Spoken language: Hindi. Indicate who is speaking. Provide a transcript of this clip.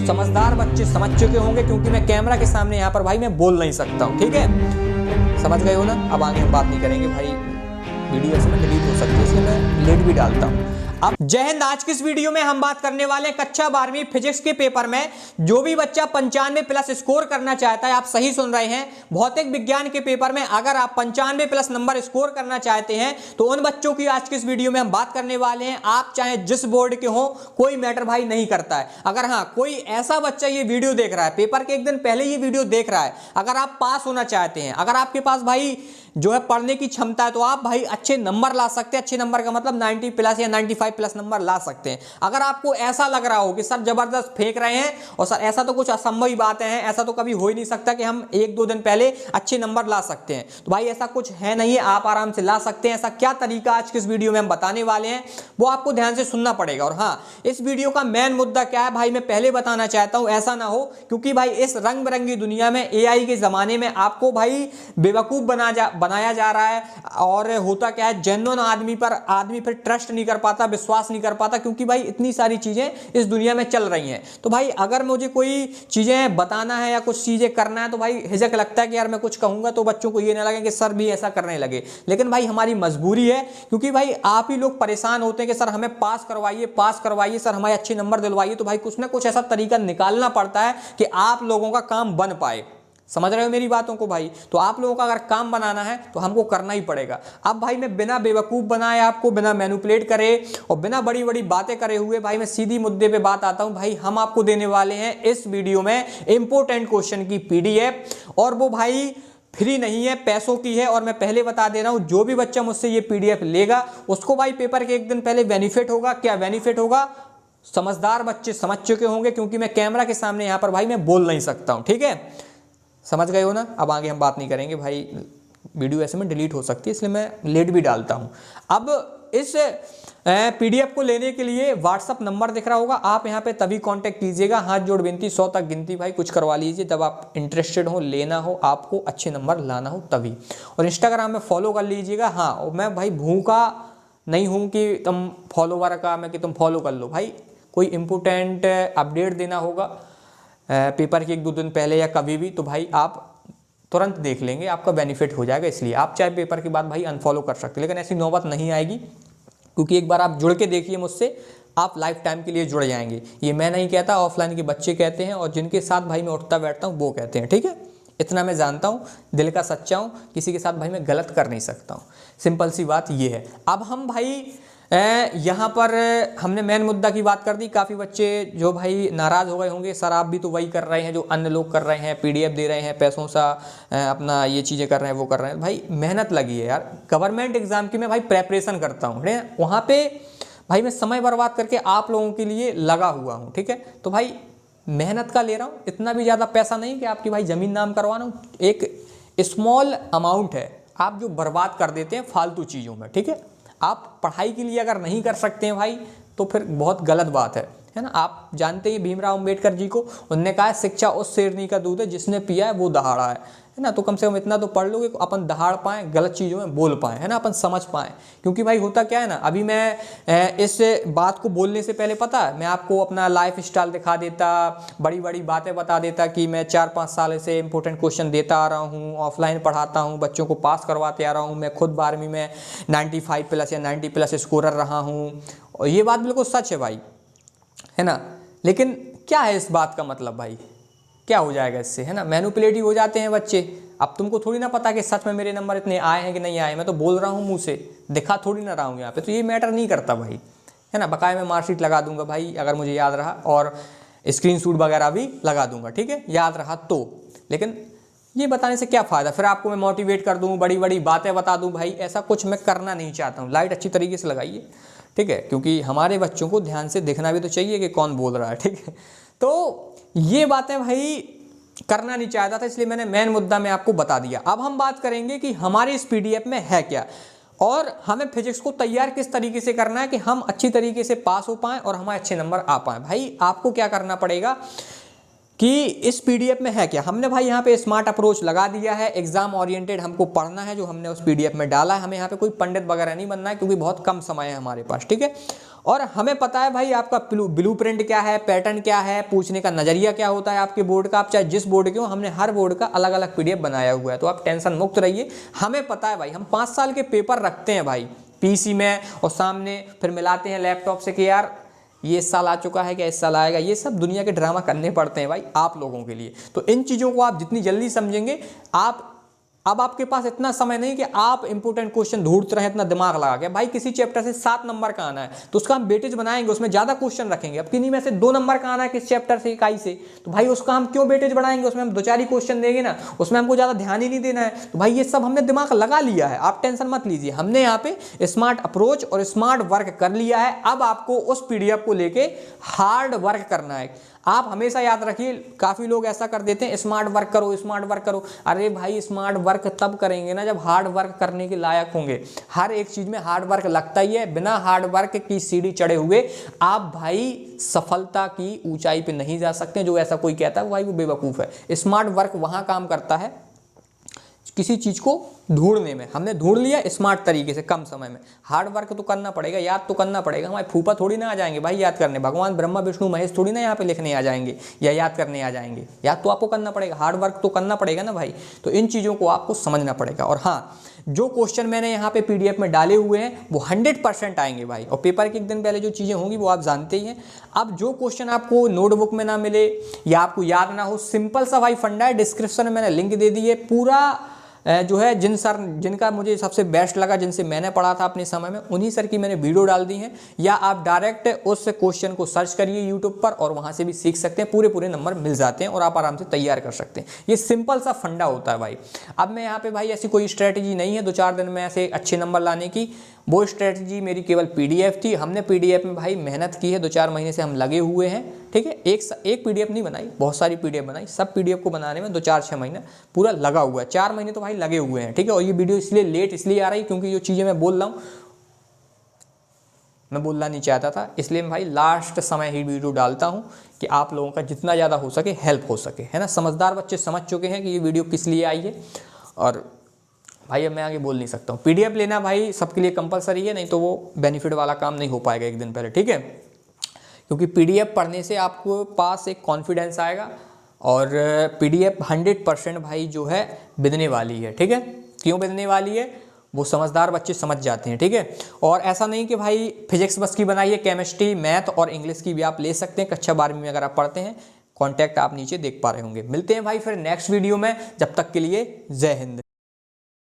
Speaker 1: समझदार बच्चे समझ चुके होंगे, क्योंकि मैं कैमरा के सामने यहाँ पर भाई मैं बोल नहीं सकता हूँ, ठीक है, समझ गए हो ना। अब आगे हम बात नहीं करेंगे भाई, वीडियो ऐसे में डिलीट हो सकती है, इसलिए मैं लेट भी डालता हूँ। अब जय हिंद। आज की इस वीडियो में हम बात करने वाले हैं कक्षा 12वीं फिजिक्स के पेपर में जो भी बच्चा 95 प्लस स्कोर करना चाहता है, आप सही सुन रहे हैं, भौतिक विज्ञान के पेपर में अगर आप 95 प्लस नंबर स्कोर करना चाहते हैं तो उन बच्चों की आज की इस वीडियो में हम बात करने वाले हैं। आप चाहे जिस बोर्ड के हो, कोई मैटर भाई नहीं करता है। अगर हाँ कोई ऐसा बच्चा ये वीडियो देख रहा है, पेपर के एक दिन पहले ये वीडियो देख रहा है, अगर आप पास होना चाहते हैं, अगर आपके पास भाई जो है पढ़ने की क्षमता है, तो आप भाई अच्छे नंबर ला सकते हैं। अच्छे नंबर का मतलब 90 प्लस या 95 प्लस नंबर ला सकते हैं। अगर आपको ऐसा लग रहा हो कि सर जबरदस्त फेंक रहे हैं और सर ऐसा तो कुछ असंभव ही बातें हैं, ऐसा तो कभी हो ही नहीं सकता कि हम 1-2 दिन पहले अच्छे नंबर ला सकते हैं, तो भाई ऐसा कुछ है नहीं है, आप आराम से ला सकते हैं। ऐसा क्या तरीका आज की इस वीडियो में हम बताने वाले हैं, वो आपको ध्यान से सुनना पड़ेगा। और हाँ, इस वीडियो का मेन मुद्दा क्या है भाई, मैं पहले बताना चाहता हूं, ऐसा ना हो क्योंकि भाई इस रंग बिरंगी दुनिया में, AI के जमाने में आपको भाई बेवकूफ बनाया जा रहा है। और होता क्या है, जेन्युइन आदमी फिर ट्रस्ट नहीं कर पाता, विश्वास नहीं कर पाता, क्योंकि भाई इतनी सारी चीजें इस दुनिया में चल रही हैं। तो भाई अगर मुझे कोई चीजें बताना है या कुछ चीजें करना है तो भाई हिचक लगता है कि यार मैं कुछ कहूंगा तो बच्चों को ये ना लगे कि सर भी ऐसा करने लगे, लेकिन भाई हमारी मजबूरी है, क्योंकि भाई आप ही लोग परेशान होते हैं कि सर हमें पास करवाइए, सर हमारे अच्छे नंबर दिलवाइए। तो भाई कुछ ना कुछ ऐसा तरीका निकालना पड़ता है कि आप लोगों का काम बन पाए। समझ रहे हो मेरी बातों को भाई? तो आप लोगों का अगर काम बनाना है तो हमको करना ही पड़ेगा। अब भाई मैं बिना बेवकूफ बनाए, आपको बिना मैनिपुलेट करे और बिना बड़ी बड़ी बातें करे हुए भाई मैं सीधी मुद्दे पे बात आता हूं। भाई हम आपको देने वाले हैं इस वीडियो में इंपॉर्टेंट क्वेश्चन की PDF, और वो भाई फ्री नहीं है, पैसों की है। और मैं पहले बता दे रहा हूं, जो भी बच्चा मुझसे ये PDF लेगा उसको भाई पेपर के एक दिन पहले बेनिफिट होगा। क्या बेनिफिट होगा? समझदार बच्चे समझ चुके होंगे, क्योंकि मैं कैमरा के सामने यहां पर भाई मैं बोल नहीं सकता हूं, ठीक है, समझ गए हो ना। अब आगे हम बात नहीं करेंगे भाई, वीडियो ऐसे में डिलीट हो सकती है, इसलिए मैं लेट भी डालता हूं। अब इस PDF को लेने के लिए व्हाट्सअप नंबर दिख रहा होगा, आप यहां पे तभी कांटेक्ट कीजिएगा। हाथ जोड़ विनती, 100 तक गिनती भाई कुछ करवा लीजिए, जब आप इंटरेस्टेड हो, लेना हो, आपको अच्छे नंबर लाना हो तभी। और इंस्टाग्राम में फॉलो कर लीजिएगा। हाँ, और मैं भाई भूखा नहीं हूँ कि तुम फॉलोवर का मैं कि तुम फॉलो कर लो। भाई कोई इंपॉर्टेंट अपडेट देना होगा पेपर के 1-2 दिन पहले या कभी भी, तो भाई आप तुरंत देख लेंगे, आपका बेनिफिट हो जाएगा। इसलिए आप चाहे पेपर के बाद भाई अनफॉलो कर सकते हैं, लेकिन ऐसी नौबत नहीं आएगी, क्योंकि एक बार आप जुड़ के देखिए मुझसे, आप लाइफ टाइम के लिए जुड़ जाएंगे। ये मैं नहीं कहता, ऑफलाइन के बच्चे कहते हैं, और जिनके साथ भाई मैं उठता बैठता हूँ वो कहते हैं, ठीक है। इतना मैं जानता हूँ, दिल का सच्चा हूँ, किसी के साथ भाई मैं गलत कर नहीं सकता हूँ, सिंपल सी बात ये है। अब हम भाई यहाँ पर हमने मेन मुद्दा की बात कर दी। काफ़ी बच्चे जो भाई नाराज़ हो गए होंगे, सर आप भी तो वही कर रहे हैं जो अन्य लोग कर रहे हैं, PDF दे रहे हैं, पैसों सा अपना ये चीज़ें कर रहे हैं, वो कर रहे हैं। भाई मेहनत लगी है यार, गवर्नमेंट एग्जाम की मैं भाई प्रेपरेशन करता हूँ, वहाँ पे भाई मैं समय बर्बाद करके आप लोगों के लिए लगा हुआ हूँ, ठीक है। तो भाई मेहनत का ले रहा हूँ, इतना भी ज़्यादा पैसा नहीं कि आपकी भाई ज़मीन नाम करवाना हूँ। एक स्मॉल अमाउंट है आप जो बर्बाद कर देते हैं फालतू चीज़ों में, ठीक है। आप पढ़ाई के लिए अगर नहीं कर सकते हैं भाई तो फिर बहुत गलत बात है ना। आप जानते हैं भीमराव अंबेडकर जी को, उन्होंने कहा है शिक्षा उस शेरनी का दूध है जिसने पिया है वो दहाड़ा है ना। तो कम से कम इतना तो पढ़ लोगे कि अपन दहाड़ पाएँ, गलत चीज़ों में बोल पाएँ, है ना, अपन समझ पाएँ। क्योंकि भाई होता क्या है ना, अभी मैं इस बात को बोलने से पहले पता है मैं आपको अपना लाइफ स्टाइल दिखा देता, बड़ी बड़ी बातें बता देता कि मैं 4-5 साल से इंपॉर्टेंट क्वेश्चन देता आ रहा हूँ, ऑफलाइन पढ़ाता हूँ, बच्चों को पास करवाते आ रहा हूँ, मैं खुद 12वीं में 95 प्लस या 90 प्लस स्कोरर रहा हूँ, और ये बात बिल्कुल सच है भाई, है ना। लेकिन क्या है इस बात का मतलब भाई, क्या हो जाएगा इससे, है ना, मैनिपुलेटिव हो जाते हैं बच्चे। अब तुमको थोड़ी ना पता कि सच में मेरे नंबर इतने आए हैं कि नहीं आए, मैं तो बोल रहा हूँ मुंह से, दिखा थोड़ी ना रहा हूँ यहाँ पे, तो ये मैटर नहीं करता भाई, है ना। बकाया मैं मार्कशीट लगा दूंगा भाई अगर मुझे याद रहा, और स्क्रीनशॉट वगैरह भी लगा दूंगा, ठीक है, याद रहा तो। लेकिन ये बताने से क्या फ़ायदा, फिर आपको मैं मोटिवेट कर दूँ, बड़ी बड़ी बातें बता दूँ, भाई ऐसा कुछ मैं करना नहीं चाहता हूँ। लाइट अच्छी तरीके से लगाइए, ठीक है, क्योंकि हमारे बच्चों को ध्यान से देखना भी तो चाहिए कि कौन बोल रहा है, ठीक है। तो ये बातें भाई करना नहीं चाहता था, इसलिए मैंने मेन मुद्दा में आपको बता दिया। अब हम बात करेंगे कि हमारे इस PDF में है क्या, और हमें फिजिक्स को तैयार किस तरीके से करना है कि हम अच्छी तरीके से पास हो पाएं और हमारे अच्छे नंबर आ पाएं। भाई आपको क्या करना पड़ेगा कि इस PDF में है क्या, हमने भाई यहाँ पे स्मार्ट अप्रोच लगा दिया है, एग्जाम ओरिएंटेड हमको पढ़ना है जो हमने उस PDF में डाला है। हमें यहाँ पे कोई पंडित वगैरह नहीं बनना है, क्योंकि बहुत कम समय है हमारे पास, ठीक है। और हमें पता है भाई आपका ब्लूप्रिंट क्या है, पैटर्न क्या है, पूछने का नजरिया क्या होता है आपके बोर्ड का। आप चाहे जिस बोर्ड के हो, हमने हर बोर्ड का अलग अलग पीडीएफ बनाया हुआ है, तो आप टेंशन मुक्त रहिए। हमें पता है भाई, हम 5 साल के पेपर रखते हैं भाई पीसी में, और सामने फिर मिलाते हैं लैपटॉप से कि यार ये इस साल आ चुका है क्या, इस साल आएगा। ये सब दुनिया के ड्रामा करने पड़ते हैं भाई आप लोगों के लिए। तो इन चीज़ों को आप जितनी जल्दी समझेंगे, अब आपके पास इतना समय नहीं कि आप इंपोर्टेंट क्वेश्चन ढूंढते रहें, इतना दिमाग लगा के। भाई किसी चैप्टर से 7 नंबर का आना है तो उसका हम वेटेज बनाएंगे, उसमें ज़्यादा क्वेश्चन रखेंगे। अब किन्हीं में से 2 नंबर का आना है किस चैप्टर से, इकाई से, तो भाई उसका हम क्यों वेटेज बढ़ाएंगे, उसमें हम 2-4 ही क्वेश्चन देंगे ना, उसमें हमको ज़्यादा ध्यान ही नहीं देना है। तो भाई ये सब हमने दिमाग लगा लिया है, आप टेंशन मत लीजिए। हमने यहाँ पे स्मार्ट अप्रोच और स्मार्ट वर्क कर लिया है। अब आपको उस पीडीएफ को लेके हार्ड वर्क करना है। आप हमेशा याद रखिए, काफ़ी लोग ऐसा कर देते हैं स्मार्ट वर्क करो, स्मार्ट वर्क करो। अरे भाई स्मार्ट वर्क तब करेंगे ना जब हार्ड वर्क करने के लायक होंगे। हर एक चीज़ में हार्ड वर्क लगता ही है। बिना हार्ड वर्क की सीढ़ी चढ़े हुए आप भाई सफलता की ऊंचाई पे नहीं जा सकते। जो ऐसा कोई कहता है भाई वो बेवकूफ़ है। स्मार्ट वर्क वहाँ काम करता है किसी चीज़ को ढूंढने में। हमने ढूंढ लिया स्मार्ट तरीके से कम समय में। हार्ड वर्क तो करना पड़ेगा, याद तो करना पड़ेगा। हमारे फूफा थोड़ी ना आ जाएंगे भाई याद करने, भगवान ब्रह्मा विष्णु महेश थोड़ी ना यहाँ पे लिखने आ जाएंगे या याद करने आ जाएंगे। याद तो आपको करना पड़ेगा, हार्ड वर्क तो करना पड़ेगा ना भाई। तो इन चीज़ों को आपको समझना पड़ेगा। और हाँ, जो क्वेश्चन मैंने यहाँ पे पीडीएफ में डाले हुए हैं वो 100% आएंगे भाई। और पेपर के एक दिन पहले जो चीज़ें होंगी वो आप जानते ही हैं। अब जो क्वेश्चन आपको नोटबुक में ना मिले या आपको याद ना हो, सिंपल सा भाई फंडा है, डिस्क्रिप्शन में मैंने लिंक दे दी है। पूरा जो है जिनका मुझे सबसे बेस्ट लगा, जिनसे मैंने पढ़ा था अपने समय में, उन्हीं सर की मैंने वीडियो डाल दी है। या आप डायरेक्ट उस क्वेश्चन को सर्च करिए यूट्यूब पर और वहाँ से भी सीख सकते हैं। पूरे नंबर मिल जाते हैं और आप आराम से तैयार कर सकते हैं। ये सिंपल सा फंडा होता है भाई। अब मैं यहाँ पे भाई ऐसी कोई स्ट्रैटेजी नहीं है 2-4 दिन में ऐसे अच्छे नंबर लाने की। वो स्ट्रैटेजी मेरी केवल पीडीएफ थी। हमने पीडीएफ में भाई मेहनत की है, 2-4 महीने से हम लगे हुए हैं। ठीक है, एक पीडीएफ नहीं बनाई, बहुत सारी पीडीएफ बनाई। सब पीडीएफ को बनाने में 2-4-6 महीना पूरा लगा हुआ है। 4 महीने तो भाई लगे हुए हैं। ठीक है, और ये वीडियो इसलिए लेट इसलिए आ रही है क्योंकि जो चीज़ें मैं बोल रहा हूँ मैं बोलना नहीं चाहता था, इसलिए मैं भाई लास्ट समय ही वीडियो डालता हूँ कि आप लोगों का जितना ज़्यादा हो सके हेल्प हो सके, है ना। समझदार बच्चे समझ चुके हैं कि ये वीडियो किस लिए आई है। और भाई अब मैं आगे बोल नहीं सकता हूँ। पीडीएफ लेना भाई सबके लिए कंपलसरी है, नहीं तो वो बेनिफिट वाला काम नहीं हो पाएगा एक दिन पहले। ठीक है, क्योंकि पीडीएफ पढ़ने से आपको पास एक कॉन्फिडेंस आएगा और पीडीएफ 100% भाई जो है बिदने वाली है। ठीक है, क्यों बिदने वाली है वो समझदार बच्चे समझ जाते हैं। ठीक है, और ऐसा नहीं कि भाई फिजिक्स बस की बनाई है, केमिस्ट्री, मैथ और इंग्लिश की भी आप ले सकते हैं कक्षा 12वीं में अगर आप पढ़ते हैं। कॉन्टैक्ट आप नीचे देख पा रहे होंगे। मिलते हैं भाई फिर नेक्स्ट वीडियो में, जब तक के लिए जय हिंद।